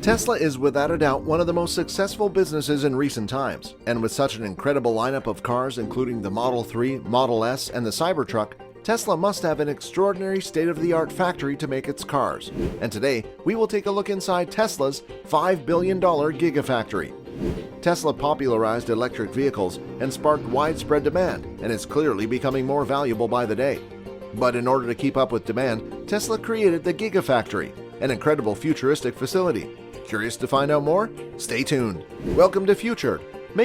Tesla is without a doubt one of the most successful businesses in recent times, and with such an incredible lineup of cars including the Model 3, Model S, and the Cybertruck, Tesla must have an extraordinary state-of-the-art factory to make its cars. And today, we will take a look inside Tesla's $5 billion Gigafactory. Tesla popularized electric vehicles and sparked widespread demand, and is clearly becoming more valuable by the day. But in order to keep up with demand, Tesla created the Gigafactory, an incredible futuristic facility. Curious to find out more? Stay tuned. Welcome to Futured.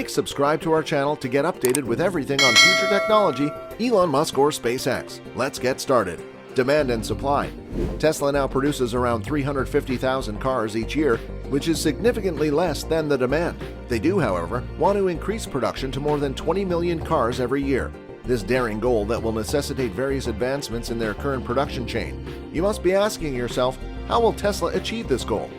Subscribe to our channel to get updated with everything on future technology, Elon Musk or SpaceX. Let's get started. Demand and supply. Tesla now produces around 350,000 cars each year, which is significantly less than the demand. They do, however, want to increase production to more than 20 million cars every year. This daring goal that will necessitate various advancements in their current production chain. You must be asking yourself, how will Tesla achieve this goal?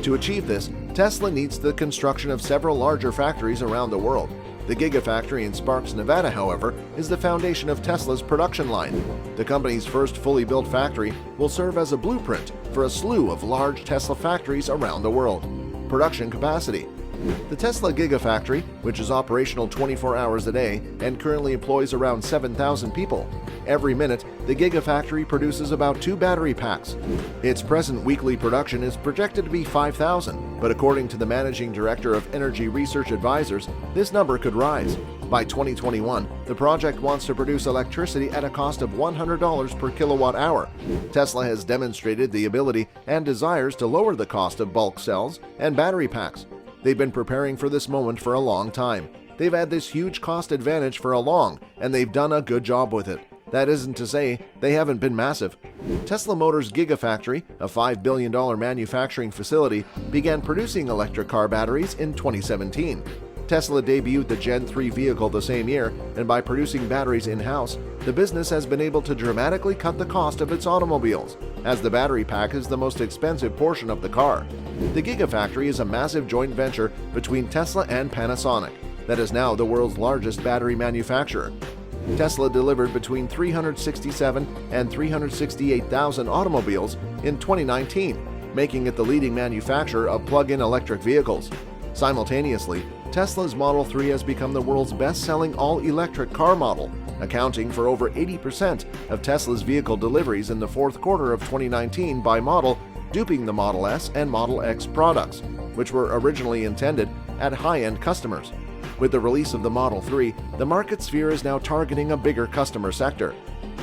To achieve this, Tesla needs the construction of several larger factories around the world. The Gigafactory in Sparks, Nevada, however, is the foundation of Tesla's production line. The company's first fully built factory will serve as a blueprint for a slew of large Tesla factories around the world. Production capacity. The Tesla Gigafactory, which is operational 24 hours a day and currently employs around 7,000 people. Every minute, the Gigafactory produces about 2 battery packs. Its present weekly production is projected to be 5,000, but according to the managing director of Energy Research Advisors, this number could rise. By 2021, the project wants to produce electricity at a cost of $100 per kilowatt hour. Tesla has demonstrated the ability and desires to lower the cost of bulk cells and battery packs. They've been preparing for this moment for a long time. They've had this huge cost advantage for a long, and they've done a good job with it. That isn't to say they haven't been massive. Tesla Motors' Gigafactory, a $5 billion manufacturing facility, began producing electric car batteries in 2017. Tesla debuted the Gen 3 vehicle the same year, and by producing batteries in-house, the business has been able to dramatically cut the cost of its automobiles, as the battery pack is the most expensive portion of the car. The Gigafactory is a massive joint venture between Tesla and Panasonic that is now the world's largest battery manufacturer. Tesla delivered between 367 and 368,000 automobiles in 2019, making it the leading manufacturer of plug-in electric vehicles. Simultaneously, Tesla's Model 3 has become the world's best-selling all-electric car model, accounting for over 80% of Tesla's vehicle deliveries in the fourth quarter of 2019 by model, duping the Model S and Model X products, which were originally intended at high-end customers. With the release of the Model 3, the market sphere is now targeting a bigger customer sector.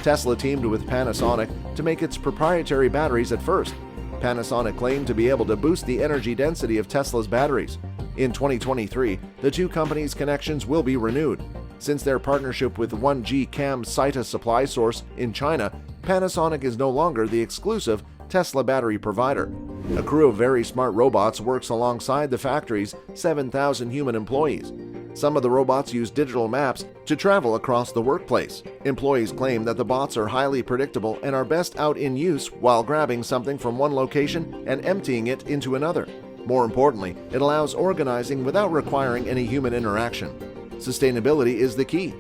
Tesla teamed with Panasonic to make its proprietary batteries at first. Panasonic claimed to be able to boost the energy density of Tesla's batteries. In 2023, the two companies' connections will be renewed. Since their partnership with 1G Cam Sita supply source in China, Panasonic is no longer the exclusive Tesla battery provider. A crew of very smart robots works alongside the factory's 7,000 human employees. Some of the robots use digital maps to travel across the workplace. Employees claim that the bots are highly predictable and are best out in use while grabbing something from one location and emptying it into another. More importantly, it allows organizing without requiring any human interaction. Sustainability is the key.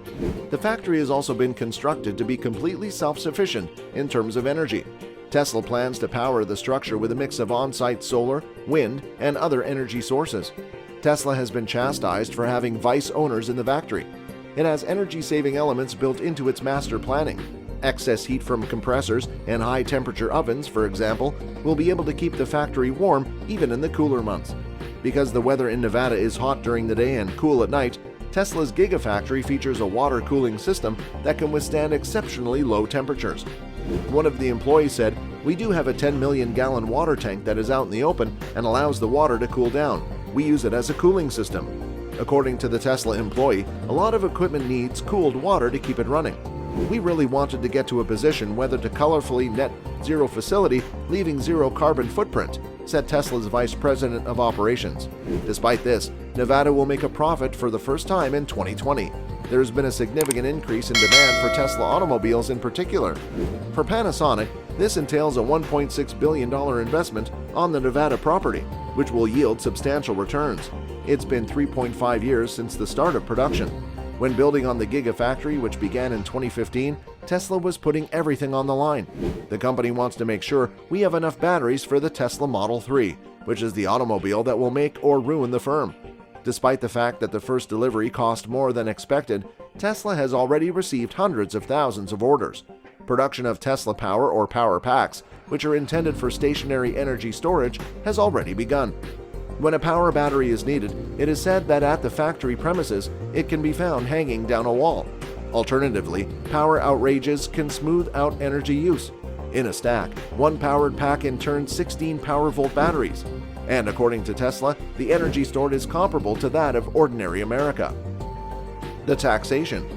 The factory has also been constructed to be completely self-sufficient in terms of energy. Tesla plans to power the structure with a mix of on-site solar, wind, and other energy sources. Tesla has been chastised for having vice owners in the factory. It has energy-saving elements built into its master planning. Excess heat from compressors and high-temperature ovens, for example, will be able to keep the factory warm even in the cooler months. Because the weather in Nevada is hot during the day and cool at night, Tesla's Gigafactory features a water cooling system that can withstand exceptionally low temperatures. One of the employees said, "We do have a 10 million gallon water tank that is out in the open and allows the water to cool down. We use it as a cooling system." According to the Tesla employee, a lot of equipment needs cooled water to keep it running. "We really wanted to get to a position whether to colorfully net zero facility, leaving zero carbon footprint," said Tesla's vice president of operations. Despite this, Nevada will make a profit for the first time in 2020. There has been a significant increase in demand for Tesla automobiles in particular. For Panasonic, this entails a $1.6 billion investment on the Nevada property, which will yield substantial returns. It's been 3.5 years since the start of production. When building on the Gigafactory, which began in 2015, Tesla was putting everything on the line. The company wants to make sure we have enough batteries for the Tesla Model 3, which is the automobile that will make or ruin the firm. Despite the fact that the first delivery cost more than expected, Tesla has already received hundreds of thousands of orders. Production of Tesla Power or Power Packs, which are intended for stationary energy storage, has already begun. When a power battery is needed, it is said that at the factory premises, it can be found hanging down a wall. Alternatively, power outages can smooth out energy use. In a stack, one powered pack can turn 16 power-volt batteries. And according to Tesla, the energy stored is comparable to that of ordinary America. The taxation.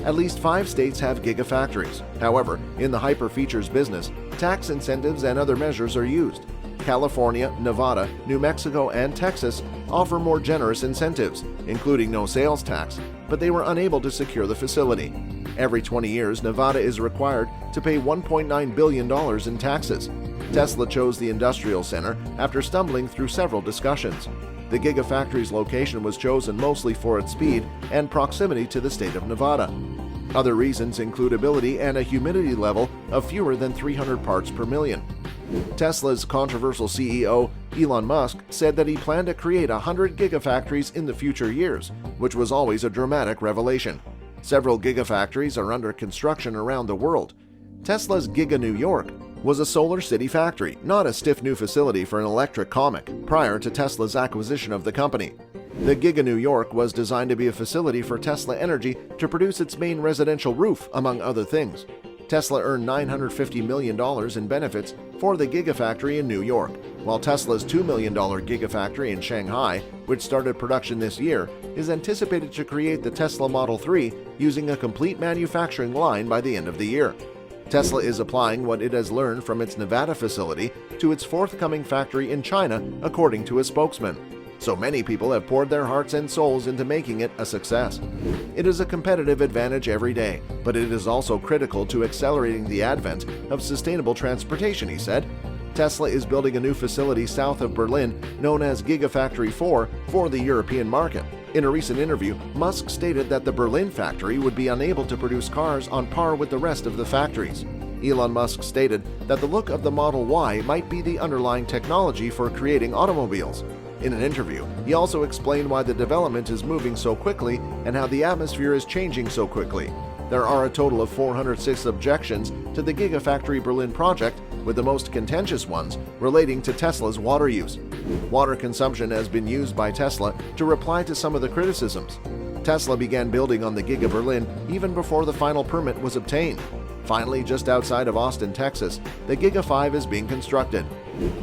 At least 5 states have gigafactories. However, in the hyper-features business, tax incentives and other measures are used. California, Nevada, New Mexico, and Texas offer more generous incentives, including no sales tax, but they were unable to secure the facility. Every 20 years, Nevada is required to pay $1.9 billion in taxes. Tesla chose the industrial center after stumbling through several discussions. The Gigafactory's location was chosen mostly for its speed and proximity to the state of Nevada. Other reasons include ability and a humidity level of fewer than 300 parts per million. Tesla's controversial CEO, Elon Musk, said that he planned to create 100 gigafactories in the future years, which was always a dramatic revelation. Several gigafactories are under construction around the world. Tesla's Giga New York was a Solar City factory, not a stiff new facility for an electric comic, prior to Tesla's acquisition of the company. The Giga New York was designed to be a facility for Tesla Energy to produce its main residential roof, among other things. Tesla earned $950 million in benefits for the Gigafactory in New York, while Tesla's $2 million Gigafactory in Shanghai, which started production this year, is anticipated to create the Tesla Model 3 using a complete manufacturing line by the end of the year. Tesla is applying what it has learned from its Nevada facility to its forthcoming factory in China, according to a spokesman. So many people have poured their hearts and souls into making it a success. It is a competitive advantage every day, but it is also critical to accelerating the advent of sustainable transportation, he said. Tesla is building a new facility south of Berlin known as Gigafactory 4 for the European market. In a recent interview, Musk stated that the Berlin factory would be unable to produce cars on par with the rest of the factories. Elon Musk stated that the look of the Model Y might be the underlying technology for creating automobiles. In an interview, he also explained why the development is moving so quickly and how the atmosphere is changing so quickly. There are a total of 406 objections to the Gigafactory Berlin project, with the most contentious ones relating to Tesla's water use. Water consumption has been used by Tesla to reply to some of the criticisms. Tesla began building on the Giga Berlin even before the final permit was obtained. Finally, just outside of Austin, Texas, the Giga 5 is being constructed.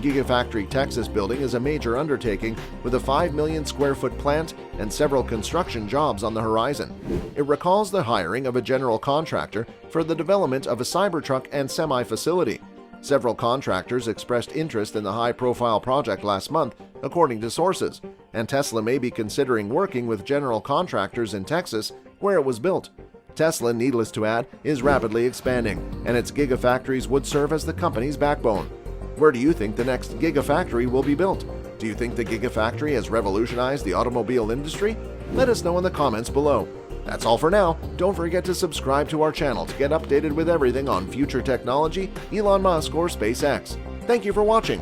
Gigafactory Texas building is a major undertaking with a 5 million square foot plant and several construction jobs on the horizon. It recalls the hiring of a general contractor for the development of a Cybertruck and semi facility. Several contractors expressed interest in the high-profile project last month, according to sources, and Tesla may be considering working with general contractors in Texas, where it was built. Tesla, needless to add, is rapidly expanding, and its gigafactories would serve as the company's backbone. Where do you think the next gigafactory will be built? Do you think the Gigafactory has revolutionized the automobile industry? Let us know in the comments below. That's all for now. Don't forget to subscribe to our channel to get updated with everything on future technology, Elon Musk, or SpaceX. Thank you for watching.